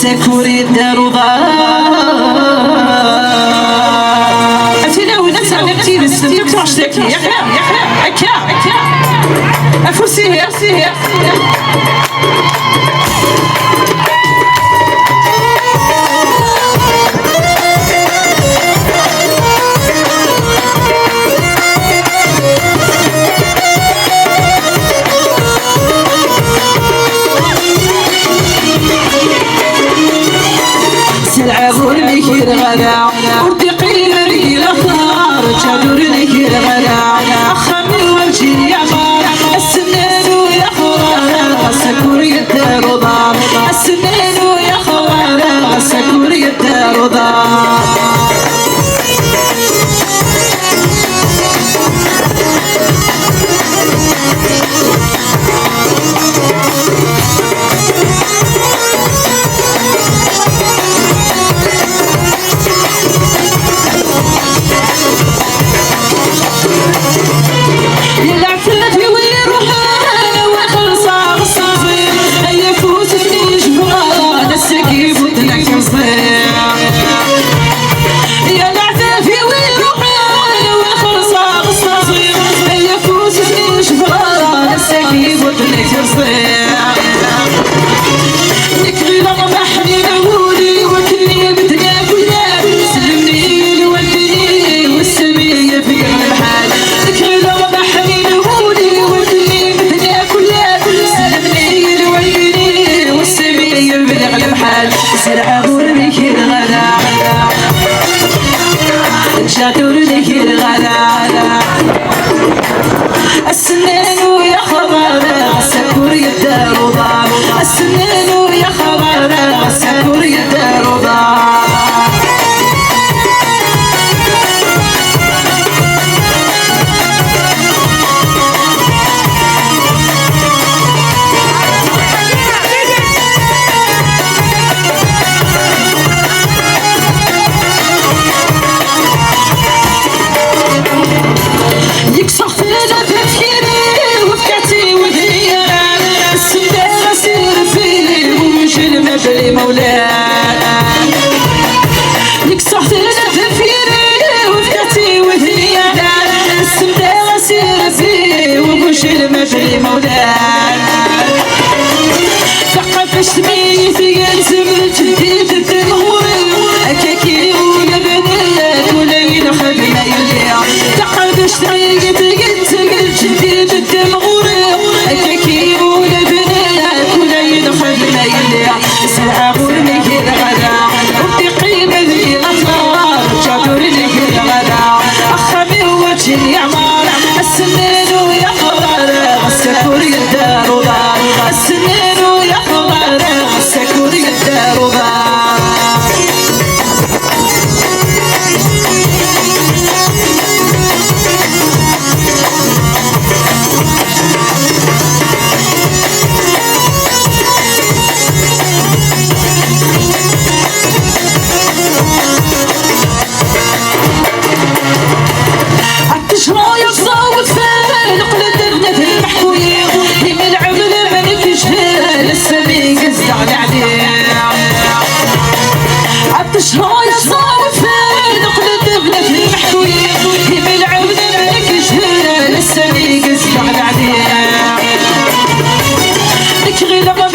سكوري الدروضة أتينا وناس عملتي للسنتك تعشتكي يا أكا أفوسيه سلعبوا لك الغلا وردي قيمة لي الأخضر جابوا لك الغلا أخمي والجيل يا غار السنين ويا خوار سكوري الدار ودار السنين ويا خوار سكوري الدار ودار شاتور لك الغلا السنين ويا خبر سكوري الدار ودار السنين ويا خبر سكوري الدار ودار مولاي لك صحت لنا تفكيري وفكرتي وهي السمدة غسير فيه وكلش المجري مولاي ثقف اشتمي في قلب جديد الدموري اكاكي ولا بنات ولا ينخل ما يليا ثقف اشتمي في قلب جديد الدموري اكاكي ولا بنات ولا ينخل ما يليا سلعبوا لك الغلا ودي قيمة لي الأخضر جابوا لك الغلا أخمي وجهي عمار السنين ويا خضر السكوري الدار ودار السنين ويا خضر السكوري الدار ودار شهاية صار فين نقلت ابنة المحكوية هي بالعود ملك شهيرة لسه بيقز على عليه لك غير